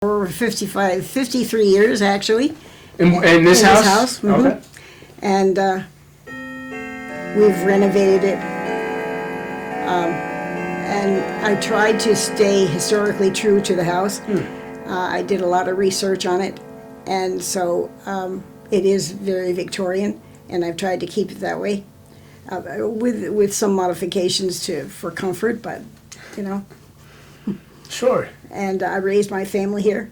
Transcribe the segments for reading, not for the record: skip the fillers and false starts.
for 53 years, actually. In this house? Mm-hmm. Okay. And we've renovated it. And I tried to stay historically true to the house. I did a lot of research on it, and so it is very Victorian, and I've tried to keep it that way, with some modifications for comfort, but you know. Sure. And I raised my family here,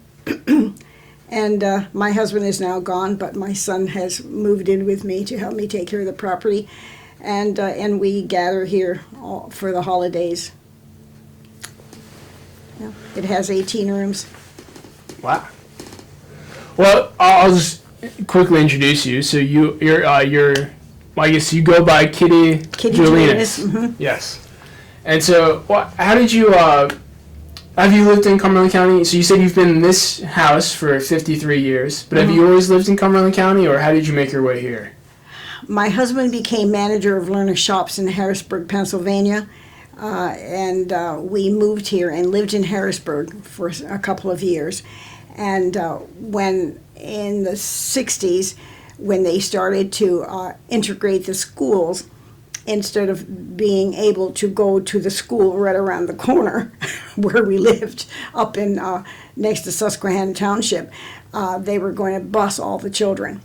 and my husband is now gone, but my son has moved in with me to help me take care of the property, and we gather here for the holidays. Yeah. It has 18 rooms. Wow. Well, I'll just quickly introduce you. So you're well, I guess you go by Kitty Gelinas. Mm-hmm. Yes. And so, how did you have you lived in Cumberland County? So you said you've been in this house for 53 years, but have you always lived in Cumberland County, or how did you make your way here? My husband became manager of Lerner Shops in Harrisburg, Pennsylvania, and we moved here and lived in Harrisburg for a couple of years. And when in the 60s, when they started to integrate the schools, instead of being able to go to the school right around the corner where we lived up in next to Susquehanna Township, they were going to bus all the children.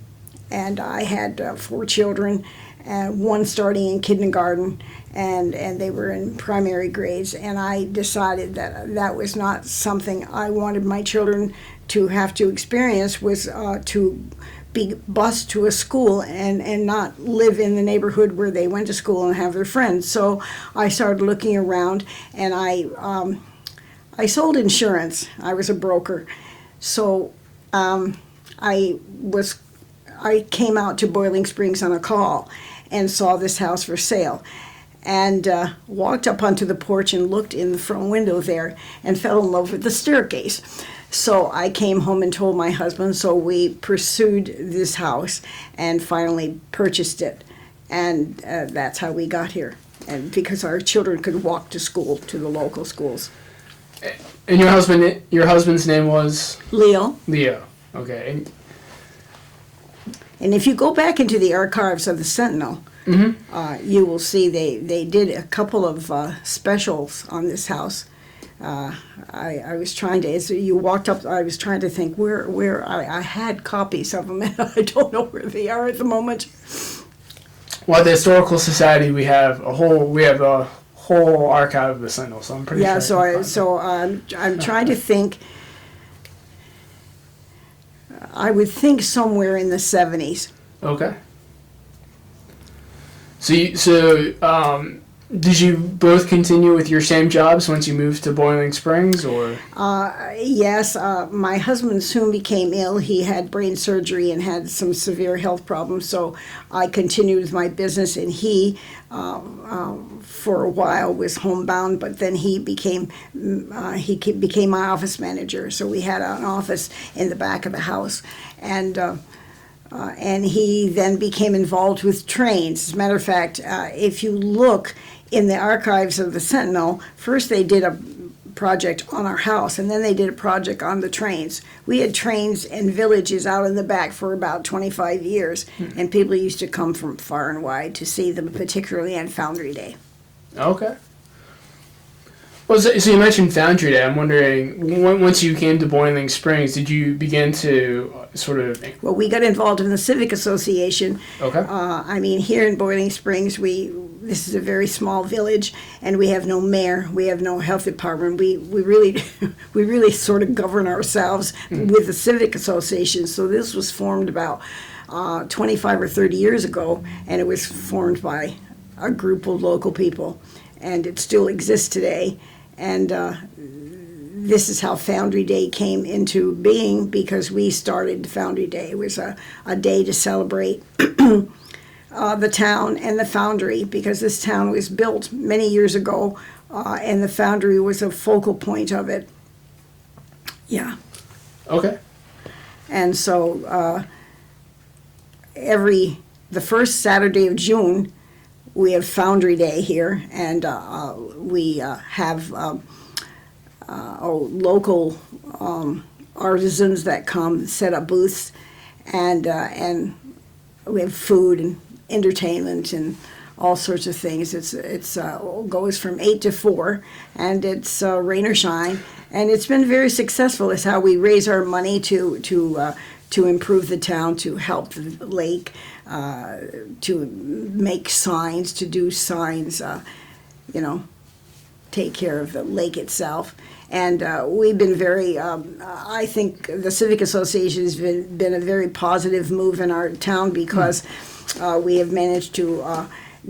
And I had 4 children, one starting in kindergarten, and they were in primary grades. And I decided that that was not something I wanted my children to have to experience, was to be bused to a school and not live in the neighborhood where they went to school and have their friends. So I started looking around, and I sold insurance. I was a broker. So I came out to Boiling Springs on a call and saw this house for sale, and walked up onto the porch and looked in the front window there and fell in love with the staircase. So I came home and told my husband, so we pursued this house and finally purchased it. And that's how we got here. And because our children could walk to school, to the local schools. And your husband's name was? Leo. Leo, okay. And if you go back into the archives of the Sentinel, you will see they did a couple of specials on this house. I was trying to, as you walked up, I was trying to think where I had copies of them, and I don't know where they are at the moment. Well, at the Historical Society, we have a whole archive of the Sentinel, so I'm pretty sure. Yeah, so I'm trying to think. I would think somewhere in the 70s. Okay. So did you both continue with your same jobs once you moved to Boiling Springs, or? Yes. My husband soon became ill. He had brain surgery and had some severe health problems, so I continued with my business, and he, for a while, was homebound, but then he became my office manager, so we had an office in the back of the house, and he then became involved with trains. As a matter of fact, if you look in the archives of the Sentinel, first they did a project on our house, and then they did a project on the trains. We had trains and villages out in the back for about 25 years, and people used to come from far and wide to see them, particularly on Foundry Day. Okay. Well, so you mentioned Foundry Day. I'm wondering, once you came to Boiling Springs, did you begin to sort of... Well, we got involved in the Civic Association. Okay. I mean, here in Boiling Springs, this is a very small village, and we have no mayor, we have no health department. We really sort of govern ourselves with the Civic Association. So this was formed about 25 or 30 years ago, and it was formed by a group of local people, and it still exists today. And this is how Foundry Day came into being, because we started Foundry Day. It was a day to celebrate the town and the foundry, because this town was built many years ago, and the foundry was a focal point of it. Yeah. Okay. And so the first Saturday of June, we have Foundry Day here, and we have local artisans that come set up booths, and we have food and entertainment and all sorts of things. It's goes from 8 to 4, and it's rain or shine, and it's been very successful. It's how we raise our money to improve the town, to help the lake, to make signs, to do signs, take care of the lake itself. And we've been very, I think the Civic Association has been a very positive move in our town, because we have managed to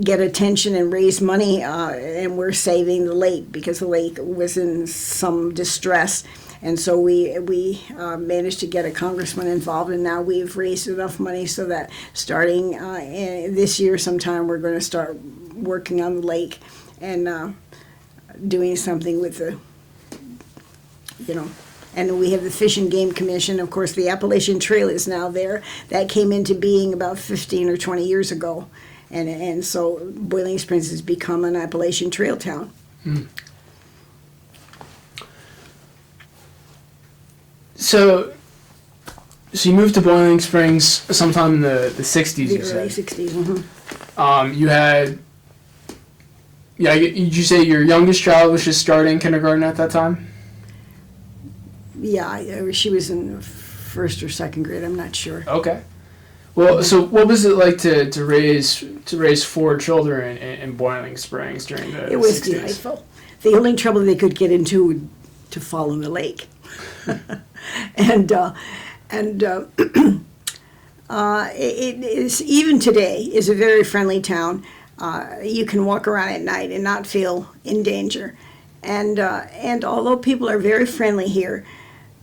get attention and raise money, and we're saving the lake, because the lake was in some distress. And so we managed to get a congressman involved, and now we've raised enough money so that starting this year sometime, we're going to start working on the lake and doing something with the, and we have the Fish and Game Commission. Of course, the Appalachian Trail is now there. That came into being about 15 or 20 years ago. And so Boiling Springs has become an Appalachian Trail town. Mm. So you moved to Boiling Springs sometime in the 60s, you said? The early 60s, mm-hmm. You had, did you say your youngest child was just starting kindergarten at that time? Yeah, she was in first or second grade, I'm not sure. Okay. Well, so what was it like to raise 4 children in Boiling Springs during the 60s? It was delightful. The only trouble they could get into would to fall in the lake. and it is, even today, is a very friendly town. You can walk around at night and not feel in danger. And although people are very friendly here,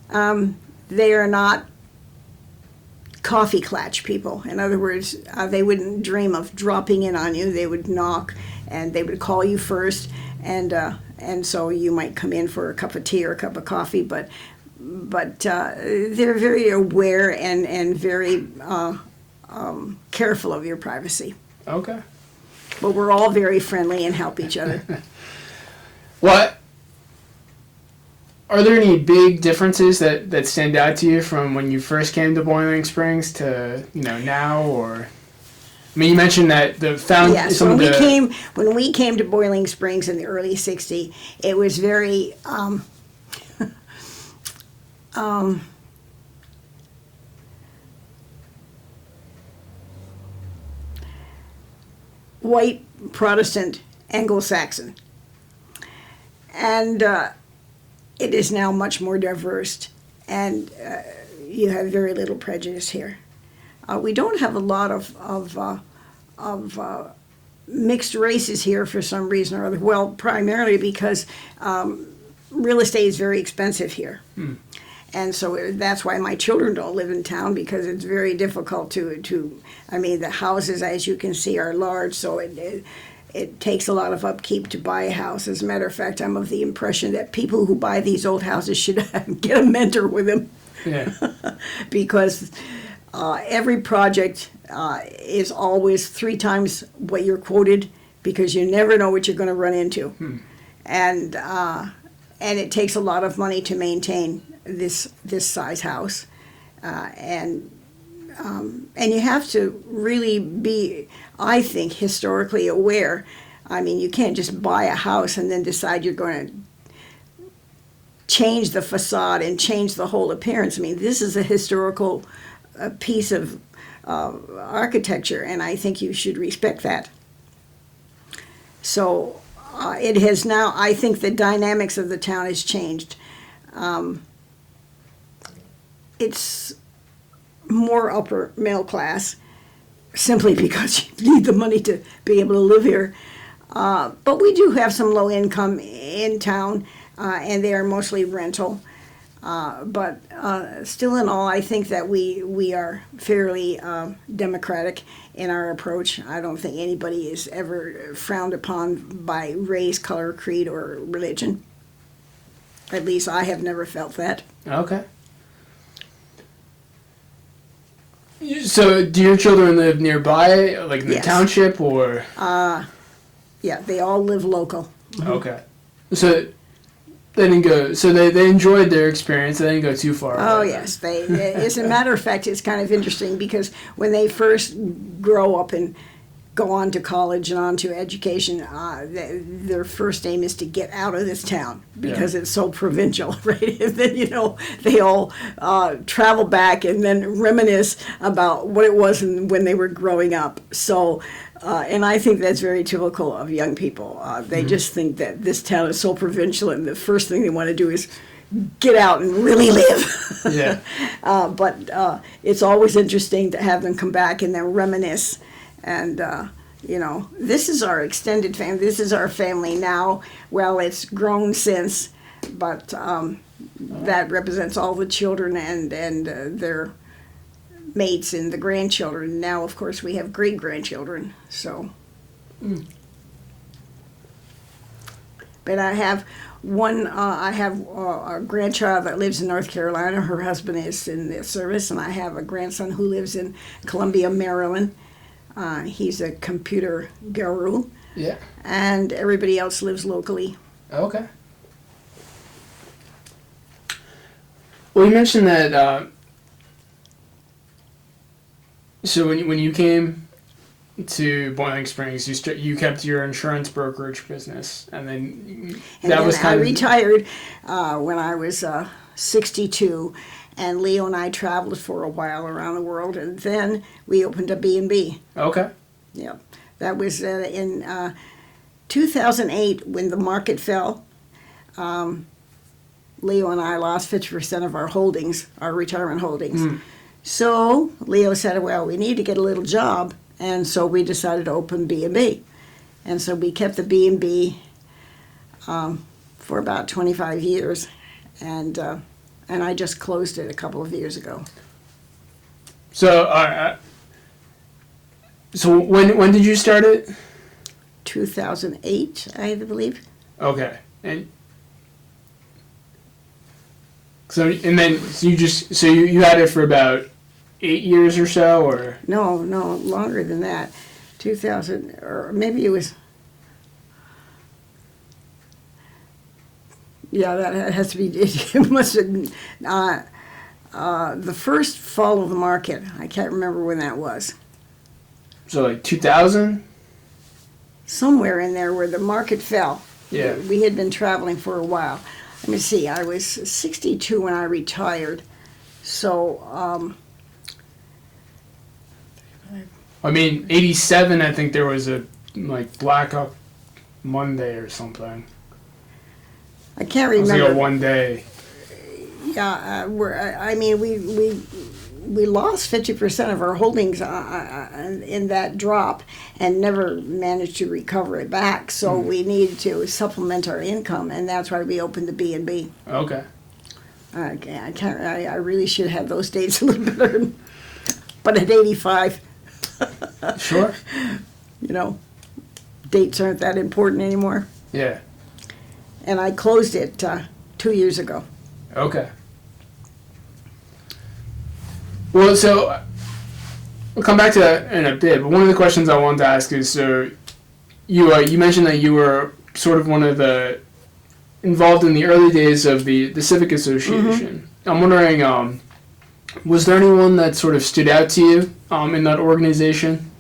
they are not coffee clatch people. In other words, they wouldn't dream of dropping in on you. They would knock, and they would call you first, and so you might come in for a cup of tea or a cup of coffee. But they're very aware and very careful of your privacy. Okay. But we're all very friendly and help each other. What? Are there any big differences that stand out to you from when you first came to Boiling Springs to now, or? I mean, you mentioned that Yes, when we came to Boiling Springs in the early '60s, it was very white Protestant Anglo-Saxon, and it is now much more diverse, and you have very little prejudice here. We don't have a lot of mixed races here for some reason or other. Well, primarily because real estate is very expensive here. Hmm. And so that's why my children don't live in town, because it's very difficult to I mean, the houses, as you can see, are large, so it takes a lot of upkeep to buy a house. As a matter of fact, I'm of the impression that people who buy these old houses should get a mentor with them. Yeah. Because every project is always 3 times what you're quoted, because you never know what you're going to run into. Hmm. And it takes a lot of money to maintain this size house. And you have to really be, I think, historically aware. I mean, you can't just buy a house and then decide you're going to change the facade and change the whole appearance. I mean, this is a historical piece of architecture, and I think you should respect that. So it has now, I think the dynamics of the town has changed. It's more upper middle class, simply because you need the money to be able to live here. But we do have some low income in town, and they are mostly rental. But still in all, I think that we are fairly democratic in our approach. I don't think anybody is ever frowned upon by race, color, creed, or religion. At least I have never felt that. Okay. So do your children live nearby, like in the township, or? Yeah, they all live local. Okay. So They didn't go. So they enjoyed their experience. They didn't go too far. Oh yes, as a matter of fact, it's kind of interesting because when they first grow up and go on to college and on to education, their first aim is to get out of this town because it's so provincial, right? And then they all travel back and then reminisce about what it was when they were growing up. So. And I think that's very typical of young people. They just think that this town is so provincial, and the first thing they want to do is get out and really live. Yeah. But it's always interesting to have them come back and then reminisce. And, this is our extended family. This is our family now. Well, it's grown since, but that represents all the children and their mates and the grandchildren. Now, of course, we have great-grandchildren, so. But I have a grandchild that lives in North Carolina. Her husband is in the service, and I have a grandson who lives in Columbia, Maryland. He's a computer guru. Yeah. And everybody else lives locally. Okay. Well, you mentioned that, so when you came to Boiling Springs, you kept your insurance brokerage business, and then I retired when I was 62, and Leo and I traveled for a while around the world, and then we opened a B&B. Okay. Yeah, that was in 2008 when the market fell. Leo and I lost 50% of our holdings, our retirement holdings. So Leo said, well, we need to get a little job, and so we decided to open B&B. And so we kept the B&B for about 25 years, and I just closed it a couple of years ago. So, so when did you start it? 2008, I believe. Okay, and so you had it for about 8 years or so, or no, longer than that. 2000, or maybe it was. Yeah, that has to be. It must have been the first fall of the market. I can't remember when that was. So like 2000. Somewhere in there where the market fell. Yeah. We had been traveling for a while. Let me see. I was 62 when I retired, so. I mean, 87. I think there was a Blackout Monday or something. I can't remember. It was like a one day. Yeah, we lost 50% of our holdings in that drop and never managed to recover it back. So we needed to supplement our income, and that's why we opened the B&B. Okay. I really should have those dates a little better, but at 85. Sure. Dates aren't that important anymore. Yeah. And I closed it 2 years ago. Okay. Well, so we'll come back to that in a bit. But one of the questions I wanted to ask is, so you mentioned that you were sort of one of the involved in the early days of the Civic Association. I'm wondering, was there anyone that sort of stood out to you in that organization?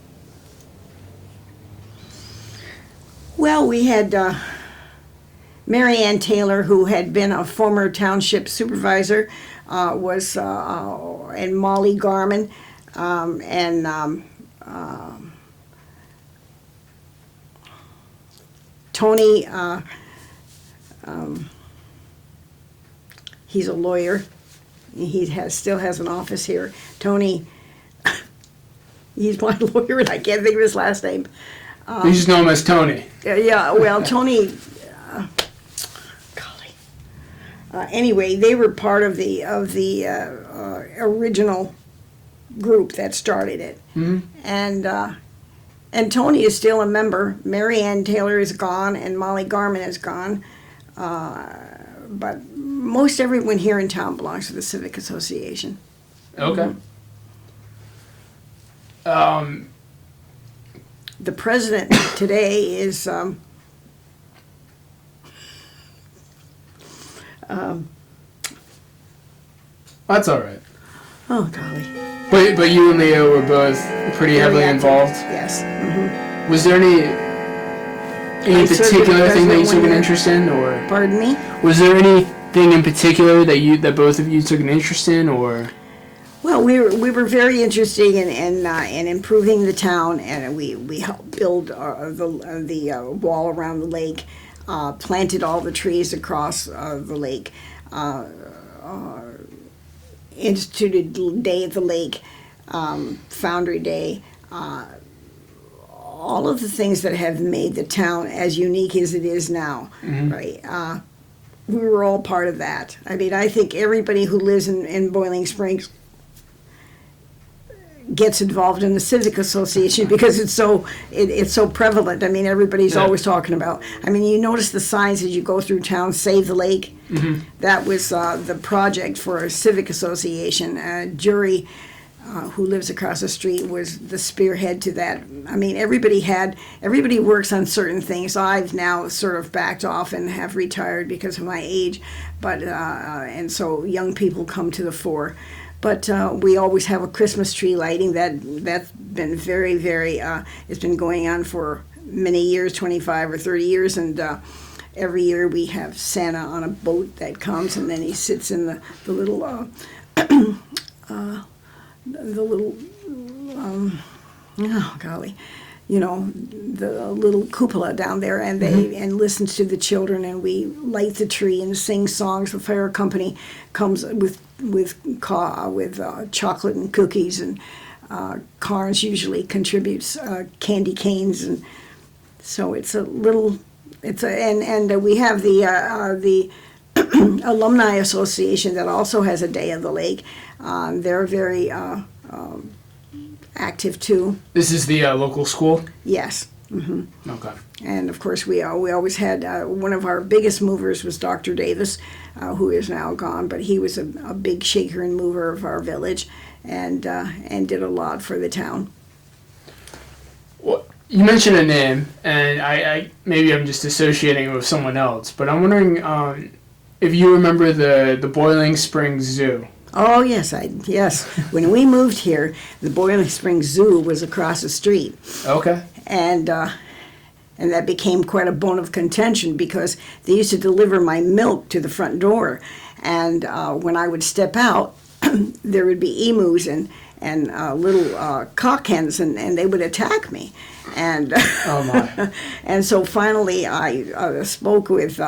Well, we had Mary Ann Taylor, who had been a former township supervisor, and Molly Garman, and Tony. He's a lawyer. He still has an office here. Tony. He's my lawyer, and I can't think of his last name. You just know him as Tony. Yeah, well, Tony. Anyway, they were part of the original group that started it, and Tony is still a member. Mary Ann Taylor is gone, and Molly Garman is gone, but most everyone here in town belongs to the Civic Association. Okay. The president today is That's all right. Oh, golly. But you and Leo were both pretty heavily active. involved. Yes. Was there any I served particular as thing that you president took an 1 year. interest in, or Pardon me? was there anything in particular that both of you took an interest in, or? Well, we were very interested in improving the town, and we helped build the wall around the lake, planted all the trees across the lake, instituted Day of the Lake, Foundry Day, all of the things that have made the town as unique as it is now, right? We were all part of that. I mean, I think everybody who lives in Boiling Springs gets involved in the Civic Association because it's so prevalent. I mean, everybody's always talking about. I mean, you notice the signs as you go through town, Save the Lake. That was the project for a Civic Association. Jury, who lives across the street, was the spearhead to that. I mean, everybody works on certain things. I've now sort of backed off and have retired because of my age, but and so young people come to the fore. But we always have a Christmas tree lighting that's been very, very, it's been going on for many years, 25 or 30 years, and every year we have Santa on a boat that comes, and then he sits in the little, oh golly, you know, the little cupola down there, and and listens to the children, and we light the tree and sing songs. The fire company comes with chocolate and cookies, and Carnes usually contributes candy canes, and so it's a little. And we have the Alumni Association that also has a Day of the Lake. They're very active too. This is the local school? Yes. Okay. And of course, we always had one of our biggest movers was Dr. Davis, who is now gone, but he was a big shaker and mover of our village, and did a lot for the town. Well, you mentioned a name, and I maybe I'm just associating it with someone else, but I'm wondering if you remember the Boiling Springs Zoo. Oh yes, yes. When we moved here, the Boiling Springs Zoo was across the street. Okay. And that became quite a bone of contention because they used to deliver my milk to the front door, and when I would step out, there would be emus and little cock hens, and they would attack me, and oh my. And so finally I spoke with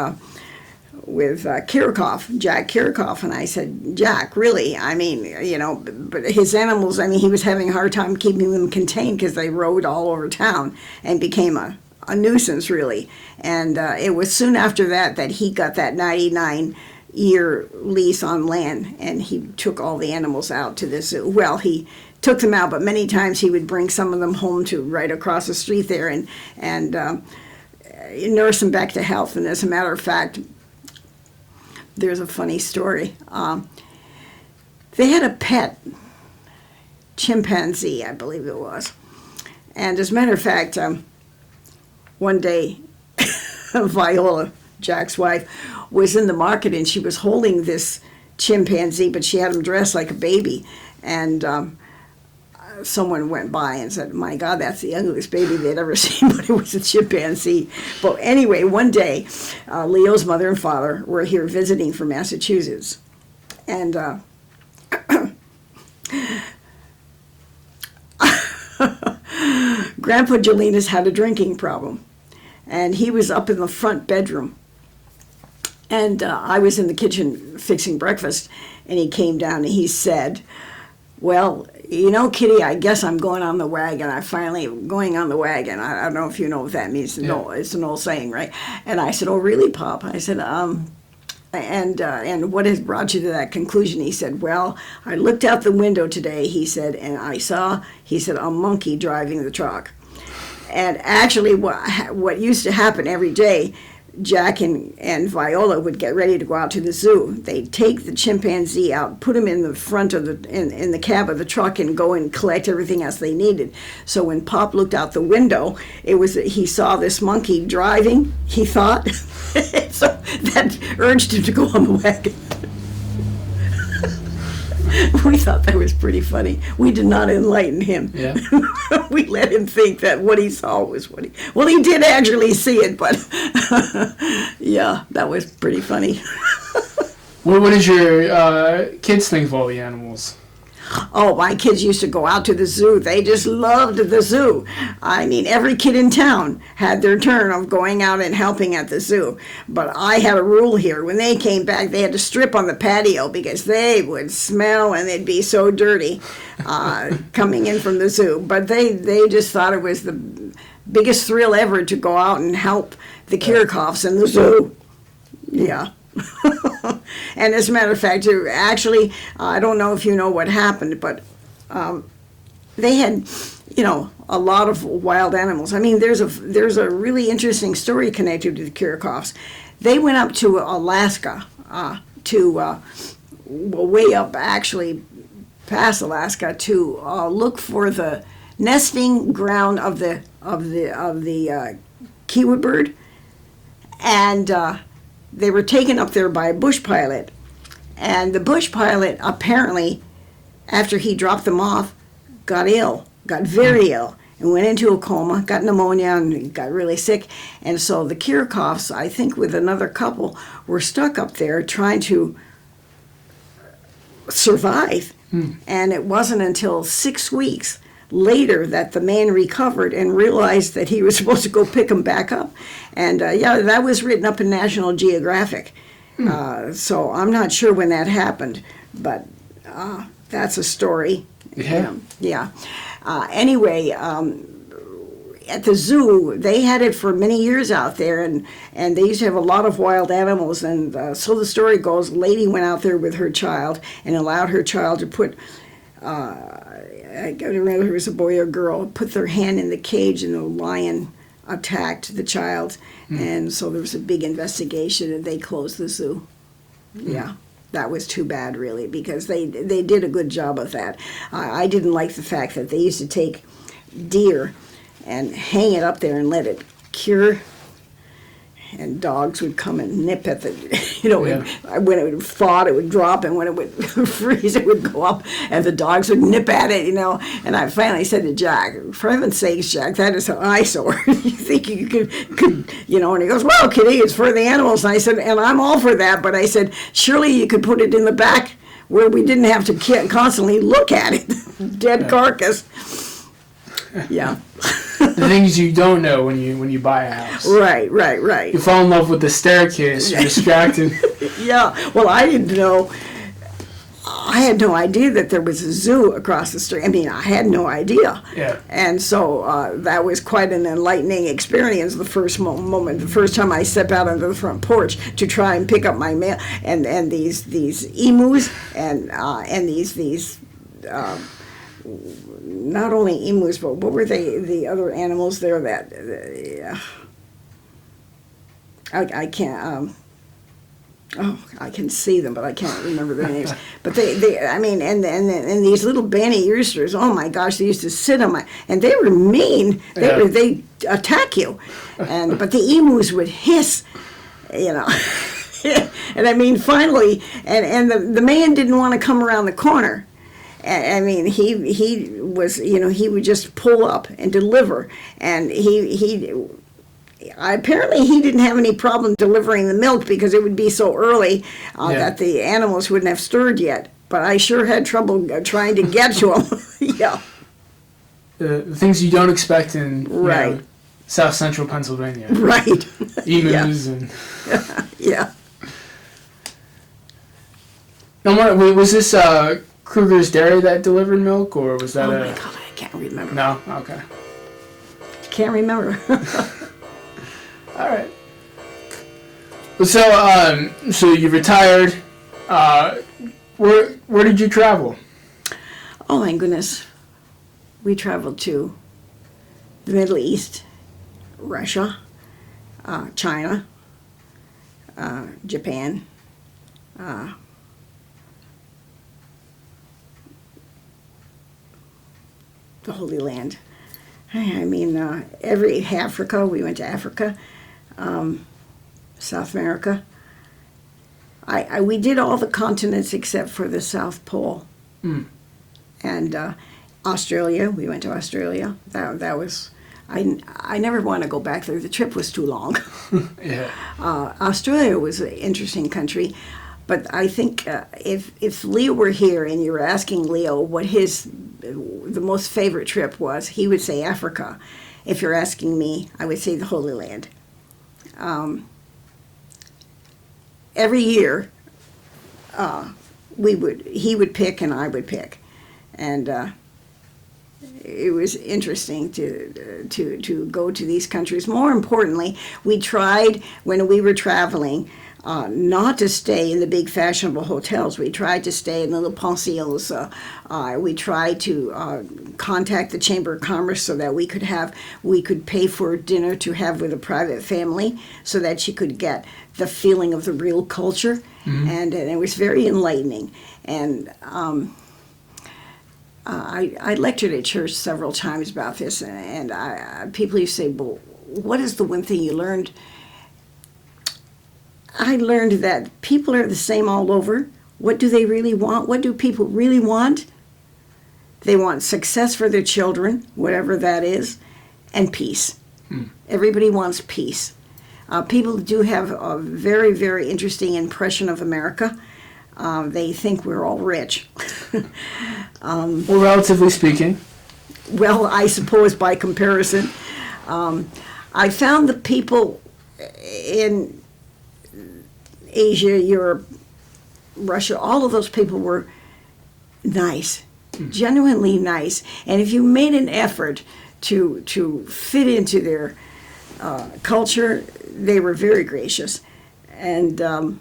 Kirikoff, Jack Kirikoff, and I said, Jack, really, I mean, you know, but his animals, I mean, he was having a hard time keeping them contained because they rode all over town and became a nuisance, really. And it was soon after that he got that 99-year lease on land, and he took all the animals out to the zoo. Well, he took them out, but many times he would bring some of them home to right across the street there and nurse them back to health. And as a matter of fact, there's a funny story. They had a pet chimpanzee, I believe it was. And as a matter of fact, one day, Viola, Jack's wife, was in the market, and she was holding this chimpanzee, but she had him dressed like a baby. And someone went by and said, my God, that's the ugliest baby they'd ever seen, but it was a chimpanzee. But anyway, one day, Leo's mother and father were here visiting from Massachusetts. And Grandpa Gelinas had a drinking problem, and he was up in the front bedroom. And I was in the kitchen fixing breakfast, and he came down and he said, well, you know, Kitty, I guess I'm going on the wagon. I'm finally going on the wagon. I don't know if you know what that means. Yeah. No, it's an old saying, right? And I said, oh, really, Pop? I said, and what has brought you to that conclusion? He said, well, I looked out the window today, he said, and I saw, he said, a monkey driving the truck. And actually, what used to happen every day, Jack and Viola would get ready to go out to the zoo, they'd take the chimpanzee out, put him in the front of in the cab of the truck, and go and collect everything else they needed. So when Pop looked out the window, he saw this monkey driving, he thought. So that urged him to go on the wagon. We thought that was pretty funny. We did not enlighten him. Yeah. We let him think that what he saw was what he did actually see it, but yeah, that was pretty funny. What did your kids think of all the animals? Oh, my kids used to go out to the zoo. They just loved the zoo. I mean, every kid in town had their turn of going out and helping at the zoo. But I had a rule here. When they came back, they had to strip on the patio because they would smell and they'd be so dirty coming in from the zoo. But they just thought it was the biggest thrill ever to go out and help the Kirchhoffs in the zoo. Yeah. And as a matter of fact, actually, I don't know if you know what happened, but they had, a lot of wild animals. I mean, there's a really interesting story connected to the Kirchhoffs. They went up to Alaska, way up actually past Alaska, to look for the nesting ground of the kiwi bird, and they were taken up there by a bush pilot, and the bush pilot apparently, after he dropped them off, got very ill, and went into a coma, got pneumonia, and got really sick. And so the Kirchhoffs, I think with another couple, were stuck up there trying to survive. And it wasn't until 6 weeks later that the man recovered and realized that he was supposed to go pick him back up. And that was written up in National Geographic. So I'm not sure when that happened, but that's a story. Yeah. Anyway, at the zoo, they had it for many years out there, and they used to have a lot of wild animals. And so the story goes, a lady went out there with her child and allowed her child to put, I don't remember if it was a boy or girl, put their hand in the cage, and the lion attacked the child. And so there was a big investigation, and they closed the zoo. Yeah. That was too bad, really, because they did a good job of that. I didn't like the fact that they used to take deer and hang it up there and let it cure, and dogs would come and nip at the, when it would thaw, it would drop, and when it would freeze, it would go up, and the dogs would nip at it, And I finally said to Jack, for heaven's sakes, Jack, that is an eyesore. You think you could, and he goes, well, Kitty, it's for the animals. And I said, and I'm all for that, but I said, surely you could put it in the back where we didn't have to constantly look at it. Dead carcass. Yeah. The things you don't know when you buy a house. Right. You fall in love with the staircase. You're distracted. Yeah. Well, I didn't know. I had no idea that there was a zoo across the street. I mean, I had no idea. Yeah. And so that was quite an enlightening experience. The first moment, the first time I stepped out onto the front porch to try and pick up my mail, and these emus and these. Not only emus, but what were the other animals there that I can't I can see them, but I can't remember their names. But and these little banny roosters, oh my gosh, they used to sit on and they were mean. They attack you, but the emus would hiss, and I mean finally, and the man didn't want to come around the corner. I mean, he was, he would just pull up and deliver, and apparently he didn't have any problem delivering the milk because it would be so early that the animals wouldn't have stirred yet. But I sure had trouble trying to get to them. Yeah. The things you don't expect in South Central Pennsylvania. Right. Emus and. Yeah. Now, was this Kruger's Dairy that delivered milk, or was that my God, I can't remember. No? Okay. Can't remember. All right. So you retired. Where did you travel? Oh my goodness. We traveled to the Middle East, Russia, China, Japan, the Holy Land. I mean, Africa, we went to Africa, South America. We did all the continents except for the South Pole. Mm. And Australia, we went to Australia. That was, I never want to go back there. The trip was too long. Yeah. Australia was an interesting country, but I think if Leo were here and you were asking Leo what the most favorite trip was, he would say Africa. If you're asking me, I would say the Holy Land. Every year, he would pick and I would pick, and it was interesting to go to these countries. More importantly, we tried when we were traveling not to stay in the big fashionable hotels. We tried to stay in the little pensions. We tried to contact the Chamber of Commerce so that we could pay for dinner to have with a private family, so that she could get the feeling of the real culture. Mm-hmm. And it was very enlightening. And I lectured at church several times about this, and people used to say, well, what is the one thing you learned? I learned that people are the same all over. What do they really want? What do people really want? They want success for their children, whatever that is, and peace. Hmm. Everybody wants peace. People do have a very, very interesting impression of America. They think we're all rich. Well, relatively speaking. Well, I suppose by comparison. I found the people in Asia, Europe, Russia, all of those people were nice, genuinely nice. And if you made an effort to fit into their culture, they were very gracious. And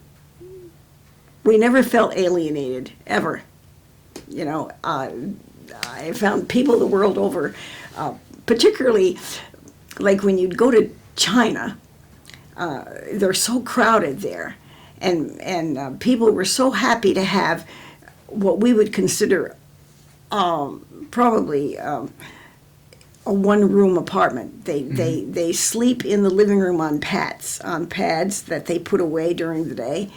we never felt alienated, ever. You know, I found people the world over, particularly like when you'd go to China, they're so crowded there. And people were so happy to have what we would consider probably a one-room apartment. They sleep in the living room on pads that they put away during the day.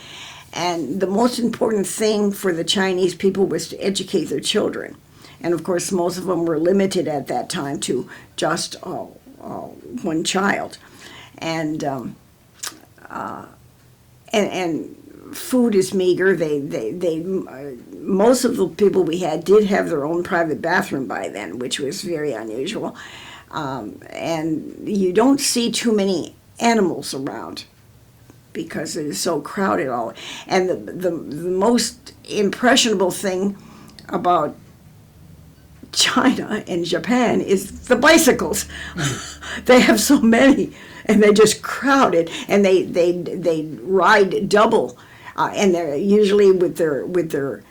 And the most important thing for the Chinese people was to educate their children. And of course, most of them were limited at that time to just one child. And food is meager. Most of the people we had did have their own private bathroom by then, which was very unusual. And you don't see too many animals around because it is so crowded all. And the most impressionable thing about China and Japan is the bicycles. They have so many, and they're just crowded, and they ride double, and they're usually with their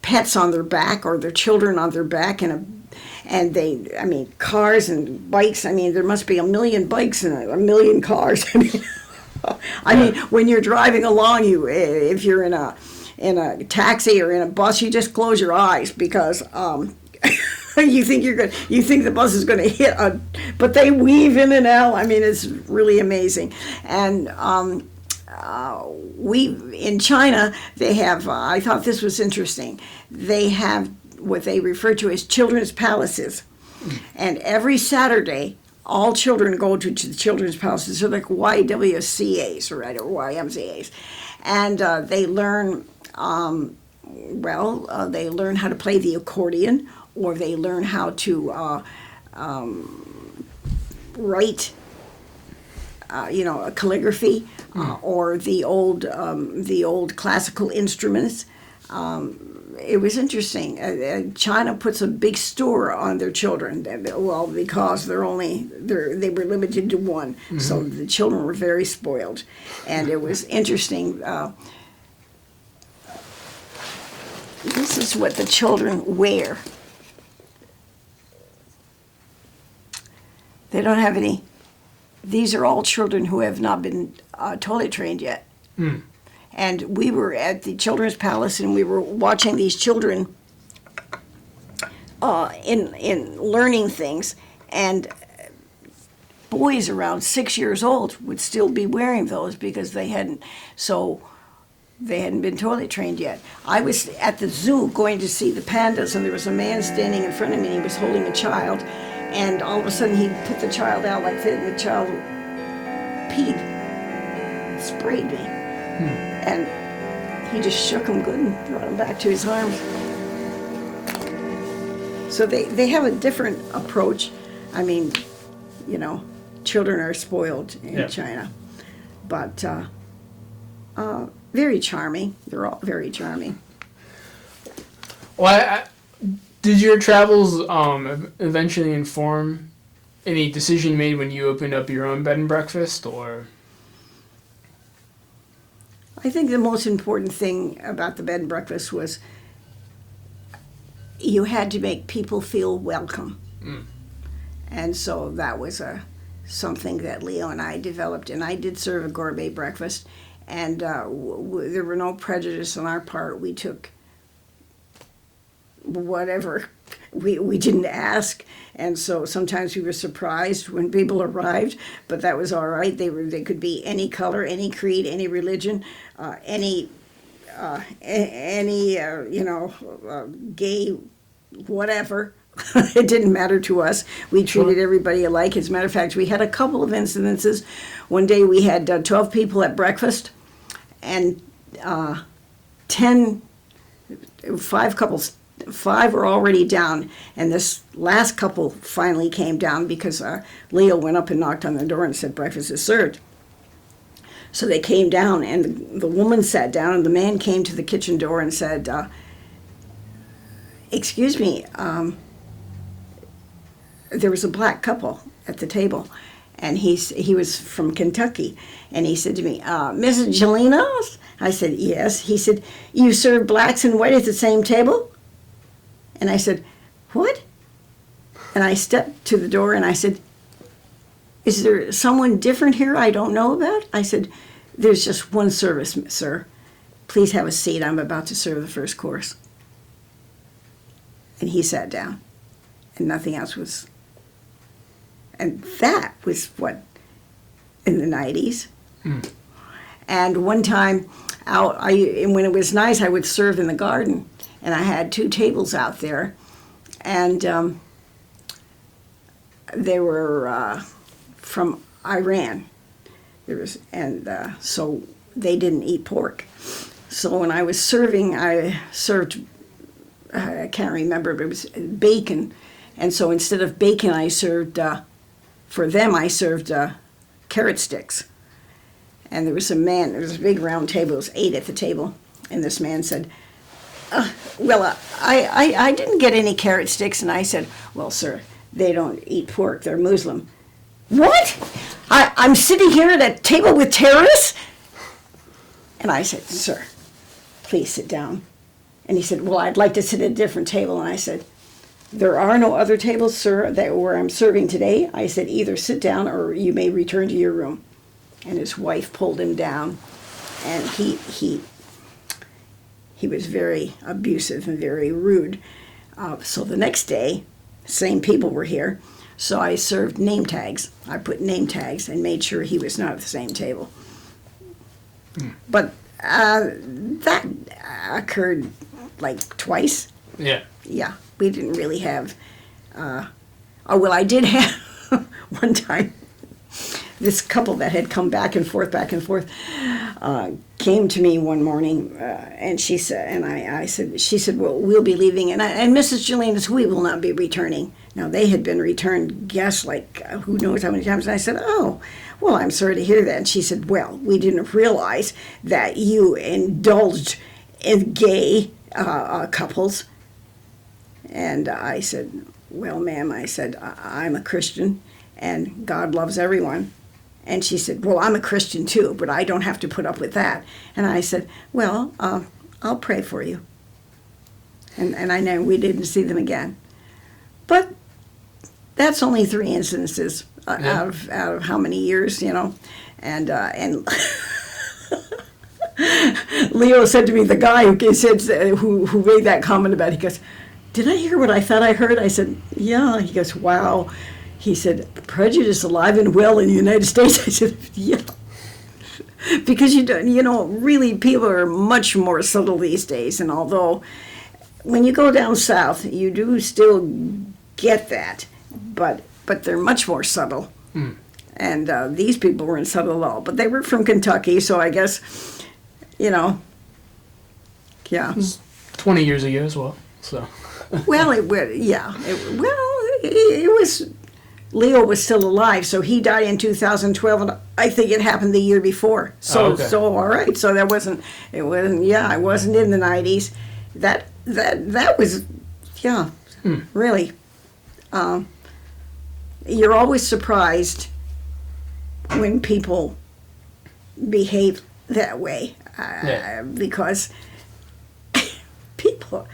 pets on their back or their children on their back, and cars and bikes. I mean, there must be 1 million bikes and 1 million cars. I mean, when you're driving along, if you're in a taxi or in a bus, you just close your eyes because you think the bus is going to hit but they weave in and out. I mean, it's really amazing. And in China, they have, I thought this was interesting, they have what they refer to as children's palaces. And every Saturday, all children go to the children's palaces. They're like YWCAs, right, or YMCAs. And they learn, they learn how to play the accordion, or they learn how to write, calligraphy, or the old classical instruments. It was interesting. China puts a big store on their children. Well, because they were limited to one, mm-hmm. So the children were very spoiled, and it was interesting. This is what the children wear. They don't have any. These are all children who have not been toilet trained yet. And we were at the Children's Palace, and we were watching these children in learning things, and boys around 6 years old would still be wearing those because they hadn't been toilet trained yet. I was at the zoo going to see the pandas, and there was a man standing in front of me, and he was holding a child, and all of a sudden he put the child out like that, and the child peed, sprayed me. And he just shook him good and brought him back to his arms. So they have a different approach. I mean, children are spoiled in China. But very charming. They're all very charming. Well, did your travels eventually inform any decision you made when you opened up your own bed and breakfast, or? I think the most important thing about the bed and breakfast was you had to make people feel welcome. And so that was something that Leo and I developed, and I did serve a gourmet breakfast, and there were no prejudice on our part. We took whatever we didn't ask, and so sometimes we were surprised when people arrived, but that was all right. They could be any color, any creed, any religion, any gay, whatever. It didn't matter to us. We treated everybody alike. As a matter of fact, we had a couple of incidences. One day we had 12 people at breakfast, and 5 were already down, and this last couple finally came down because Leo went up and knocked on the door and said, "Breakfast is served." So they came down, and the woman sat down, and the man came to the kitchen door and said, "Excuse me, there was a black couple at the table," and he was from Kentucky, and he said to me, "Mrs. Gelinas?" I said, "Yes." He said, "You serve blacks and white at the same table?" And I said, "What?" And I stepped to the door and I said, "Is there someone different here I don't know about?" I said, "There's just one service, sir. Please have a seat. I'm about to serve the first course." And he sat down, and nothing else was. And that was what, in the 90s. And one time when it was nice, I would serve in the garden. And I had 2 tables out there, and they were from Iran. So they didn't eat pork. So when I was serving, I served, I can't remember, but it was bacon. And so instead of bacon, I served, for them, I served carrot sticks. And there was a big round table, there was 8 at the table, and this man said, I didn't get any carrot sticks. And I said, "Well, sir, they don't eat pork. They're Muslim." "What? I'm sitting here at a table with terrorists?" And I said, "Sir, please sit down." And he said, "Well, I'd like to sit at a different table." And I said, "There are no other tables, sir, where I'm serving today." I said, "Either sit down or you may return to your room." And his wife pulled him down, and he was very abusive and very rude. So the next day, same people were here, so I served name tags. I put name tags and made sure he was not at the same table. But that occurred like twice. Yeah. Yeah, we didn't really have. I did have one time. This couple that had come back and forth, came to me one morning, and she said, she said, "Well, we'll be leaving," and Mrs. Gelinas, "We will not be returning." Now they had been returned guests like who knows how many times. And I said, "Oh, well, I'm sorry to hear that." And she said, "Well, we didn't realize that you indulged in gay couples." And I said, "Well, ma'am," I said, "I'm a Christian, and God loves everyone." And she said, "Well, I'm a Christian too, but I don't have to put up with that." And I said, "Well, I'll pray for you." And I know we didn't see them again. But that's only 3 instances out of how many years, and Leo said to me, the guy who made that comment about it, he goes, "Did I hear what I thought I heard?" I said, "Yeah." He goes, "Wow." He said, "Prejudice alive and well in the United States." I said, "Yeah." Because really people are much more subtle these days, and although when you go down south, you do still get that, but they're much more subtle. Mm. And these people weren't subtle at all. But they were from Kentucky, so I guess, yeah. 20 years ago as well, so. Well, it was, Leo was still alive, so he died in 2012, and I think it happened the year before. So, okay. so all right, so it wasn't in the 90s. That was, really. You're always surprised when people behave that way, because people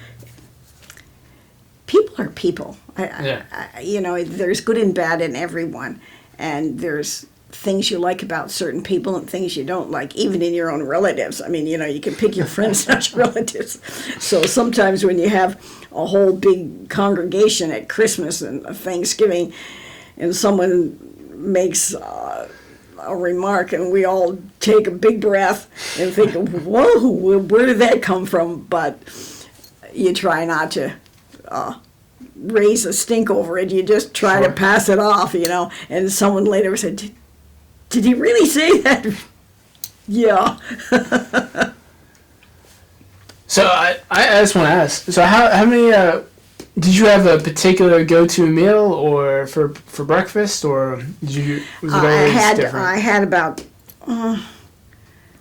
are people. There's good and bad in everyone, and there's things you like about certain people and things you don't like, even in your own relatives. I mean, you can pick your friends, not your relatives. So sometimes when you have a whole big congregation at Christmas and Thanksgiving, and someone makes a remark, and we all take a big breath and think, "Whoa, where did that come from?" But you try not to raise a stink over it. You just try to pass it off, And someone later said, "Did he really say that?" Yeah. So I just want to ask. So how many? Did you have a particular go-to meal, or for breakfast, or was it always different? I had about.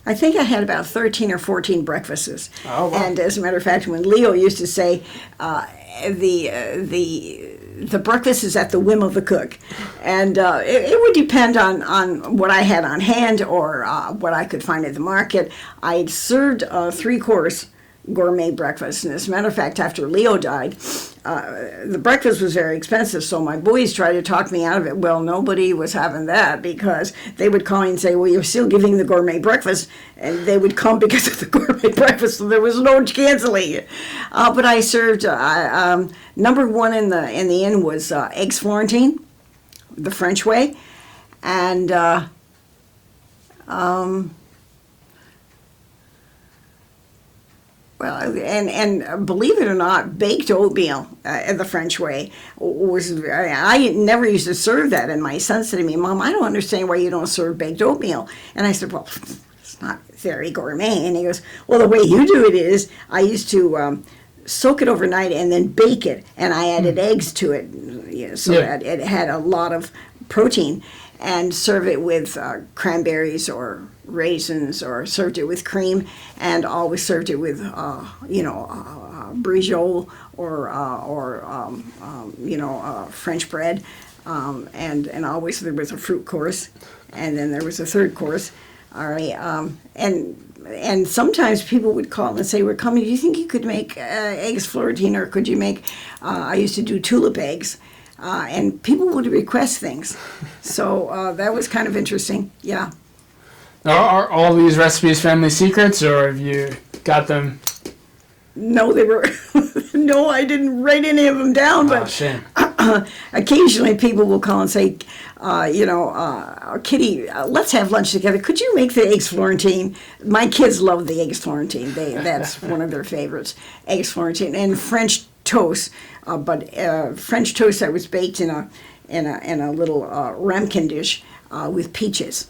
I think I had about 13 or 14 breakfasts. Oh, wow. And as a matter of fact, when Leo used to say, the breakfast is at the whim of the cook, and it would depend on what I had on hand or what I could find at the market. I served a 3-course gourmet breakfast, and as a matter of fact, after Leo died, the breakfast was very expensive, so my boys tried to talk me out of it. Well, nobody was having that, because they would call and say, "Well, you're still giving the gourmet breakfast," and they would come because of the gourmet breakfast, so there was no canceling it. But I served number one in the inn was eggs Florentine, the French way, and well, and believe it or not, baked oatmeal the French way was. I never used to serve that, and my son said to me, "Mom, I don't understand why you don't serve baked oatmeal." And I said, "Well, it's not very gourmet." And he goes, "Well, the way you do it is, I used to soak it overnight and then bake it, and I added eggs to it, that it had a lot of protein, and serve it with cranberries or raisins, or served it with cream, and always served it with brioche or French bread, and always there was a fruit course, and then there was a third course. All right, and sometimes people would call and say, "We're coming. Do you think you could make eggs Florentine, or could you make?" I used to do tulip eggs. And people would request things. So that was kind of interesting, yeah. Are all these recipes family secrets, or have you got them? No, they were. No, I didn't write any of them down, but shame. Occasionally people will call and say, "Kitty, let's have lunch together. Could you make the eggs Florentine?" My kids love the eggs Florentine. That's one of their favorites, eggs Florentine. And French toast, but French toast that was baked in a little ramekin dish with peaches,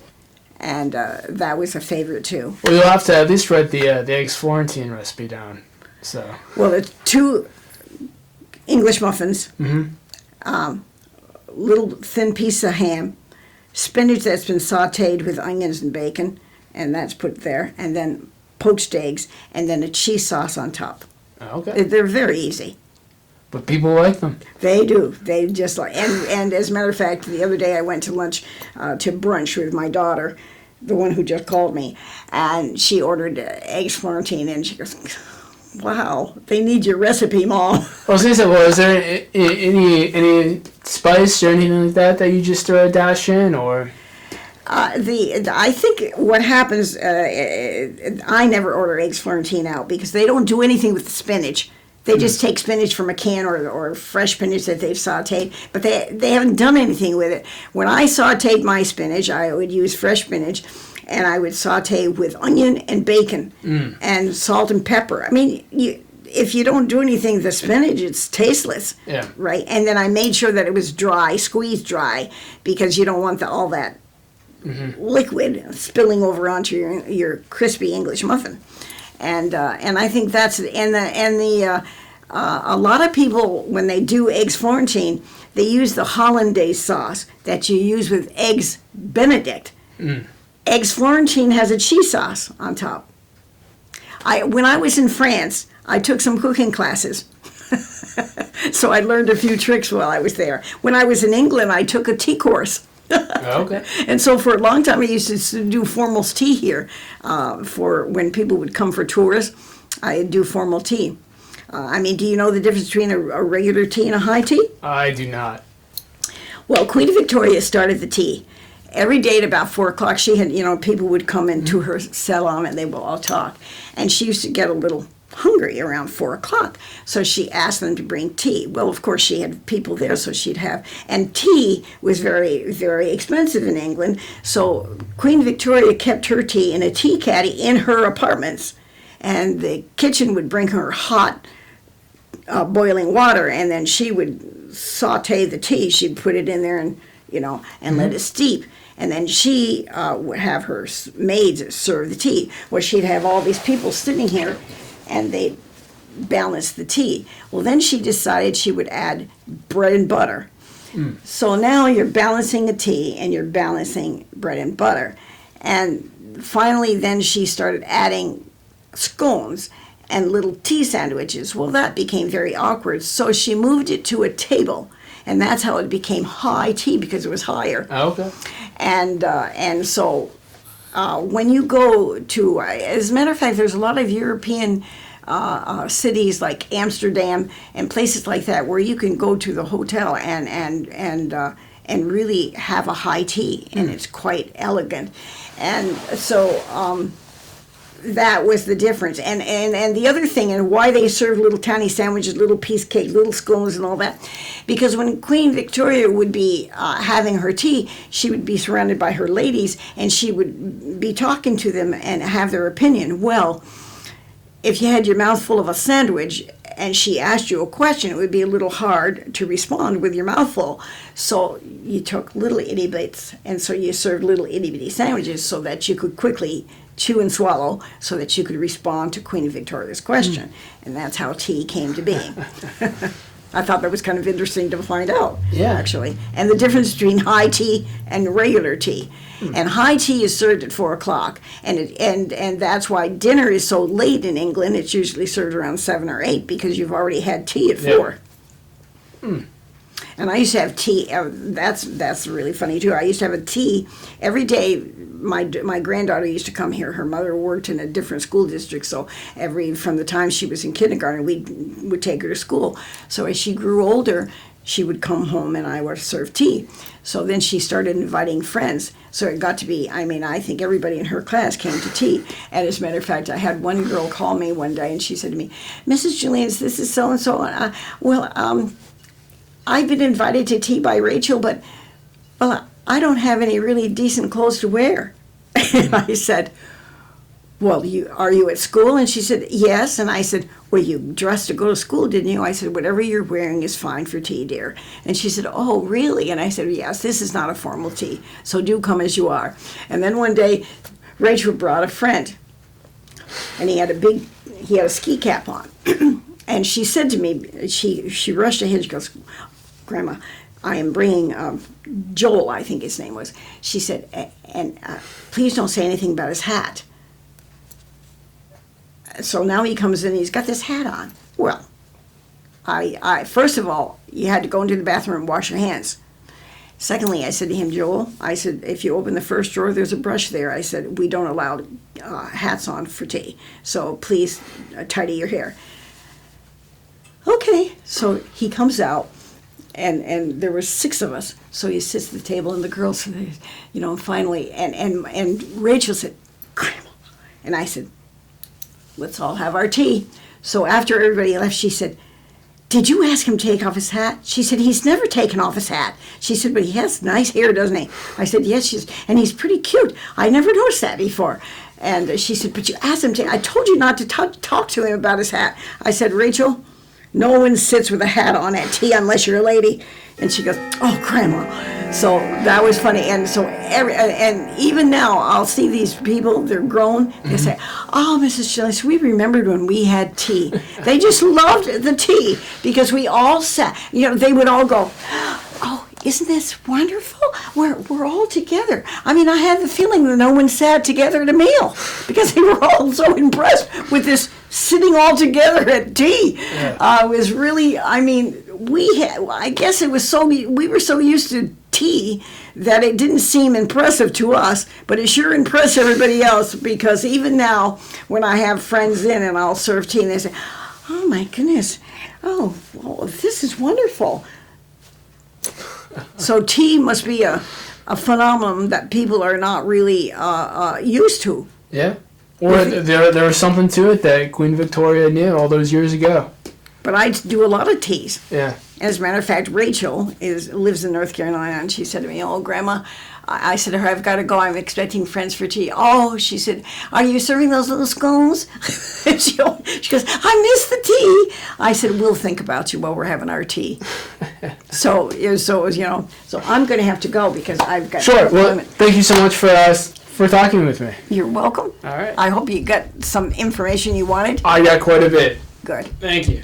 and that was a favorite too. Well, you'll have to at least write the eggs Florentine recipe down. So. Well, it's 2 English muffins, little thin piece of ham, spinach that's been sautéed with onions and bacon, and that's put there, and then poached eggs, and then a cheese sauce on top. Okay. They're very easy. But people like them. They do. They just like, and as a matter of fact, the other day I went to lunch, to brunch with my daughter, the one who just called me, and she ordered eggs Florentine, and she goes, "Wow, they need your recipe, Mom." I was gonna say, well, is there any spice or anything like that you just throw a dash in, or? I think what happens, I never order eggs Florentine out because they don't do anything with the spinach. They just take spinach from a can or fresh spinach that they've sauteed, but they haven't done anything with it. When I sauteed my spinach, I would use fresh spinach, and I would saute with onion and bacon and salt and pepper. I mean, if you don't do anything with the spinach, it's tasteless, Yeah. right? And then I made sure that it was dry, squeezed dry, because you don't want all that liquid spilling over onto your crispy English muffin. And I think that's a lot of people, when they do eggs Florentine, they use the hollandaise sauce that you use with eggs Benedict. Eggs Florentine has a cheese sauce on top. When I was in France, I took some cooking classes. So I learned a few tricks while I was there. When I was in England, I took a tea course. Okay. And so for a long time, I used to do formal tea here. For when people would come for tours, I'd do formal tea. I mean, do you know the difference between a regular tea and a high tea? I do not. Well, Queen Victoria started the tea. Every day at about 4 o'clock, she had, people would come into her salon and they would all talk. And she used to get a little hungry around 4 o'clock. So she asked them to bring tea. Well, of course, she had people there, so she'd have. And tea was very, very expensive in England. So Queen Victoria kept her tea in a tea caddy in her apartments. And the kitchen would bring her hot boiling water, and then she would saute the tea. She'd put it in there and, and let it steep. And then she would have her maids serve the tea. Well, she'd have all these people sitting here, and they'd balance the tea. Well, then she decided she would add bread and butter. So now you're balancing a tea, and you're balancing bread and butter. And finally, then she started adding scones and little tea sandwiches. Well, that became very awkward. So she moved it to a table. And that's how it became high tea, because it was higher. Okay. And so when you go to, as a matter of fact, there's a lot of European cities like Amsterdam and places like that where you can go to the hotel and really have a high tea, and it's quite elegant. And so that was the difference. And the other thing, and why they serve little tiny sandwiches, little piece cake, little scones and all that, because when Queen Victoria would be having her tea, she would be surrounded by her ladies, and she would be talking to them and have their opinion. Well, if you had your mouth full of a sandwich and she asked you a question, it would be a little hard to respond with your mouth full. So you took little itty bits, and so you served little itty bitty sandwiches so that you could quickly chew and swallow so that you could respond to Queen Victoria's question. And that's how tea came to be. I thought that was kind of interesting to find out, actually. And the difference between high tea and regular tea. And high tea is served at 4 o'clock, and that's why dinner is so late in England. It's usually served around 7 or 8 because you've already had tea at 4. And I used to have tea. That's really funny too. I used to have a tea every day. My granddaughter used to come here. Her mother worked in a different school district, so from the time she was in kindergarten, we would take her to school. So as she grew older, she would come home and I would serve tea. So then she started inviting friends. So it got to be, I think everybody in her class came to tea. And as a matter of fact, I had one girl call me one day and she said to me, "Mrs. Gelinas, this is so-and-so. I've been invited to tea by Rachel, but, I don't have any really decent clothes to wear." And I said, "Well, are you at school?" And she said, "Yes." And I said, "Well, you dressed to go to school, didn't you?" I said, "Whatever you're wearing is fine for tea, dear." And she said, "Oh, really?" And I said, "Yes, this is not a formal tea, so do come as you are." And then one day, Rachel brought a friend, and he had a ski cap on. And she said to me, she rushed ahead, she goes, "Grandma, I am bringing Joel," I think his name was. She said, and please don't say anything about his hat." So now he comes in, he's got this hat on. Well, I first of all, you had to go into the bathroom and wash your hands. Secondly, I said to him, "Joel," I said, "if you open the first drawer, there's a brush there." I said, "We don't allow hats on for tea, so please tidy your hair." Okay, so he comes out, and there were 6 of us. So he sits at the table, and the girls, you know, finally, and Rachel said, "Grandma," and I said, "Let's all have our tea." So after everybody left, she said, "Did you ask him to take off his hat?" She said, "He's never taken off his hat." She said, "But he has nice hair, doesn't he?" I said, "Yes." She said, "And he's pretty cute. I never noticed that before." And she said, "But you asked him to. I told you not to talk to him about his hat." I said, "Rachel, no one sits with a hat on at tea unless you're a lady." And she goes, "Oh, Grandma." So that was funny. And so and even now, I'll see these people, they're grown, they say, "Oh, Mrs. Gelinas, we remembered when we had tea." They just loved the tea because we all sat, you know, they would all go, "Oh, isn't this wonderful? We're all together." I mean, I had the feeling that no one sat together at a meal because they were all so impressed with this sitting all together at tea. Yeah. It was really, I mean, I guess it was we were so used to tea that it didn't seem impressive to us, but it sure impressed everybody else, because even now when I have friends in and I'll serve tea and they say, "Oh my goodness, oh, well, this is wonderful." So tea must be a phenomenon that people are not really used to. Yeah. Or there was something to it that Queen Victoria knew all those years ago. But I do a lot of teas. Yeah. As a matter of fact, Rachel lives in North Carolina, and she said to me, "Oh, Grandma," I said to her, "I've got to go. I'm expecting friends for tea." "Oh," she said, "are you serving those little scones?" And she goes, "I miss the tea." I said, "We'll think about you while we're having our tea." So it was, you know, so I'm going to have to go because I've got... Sure. Well, thank you so much for talking with me. You're welcome. All right. I hope you got some information you wanted. I got quite a bit. Good. Thank you.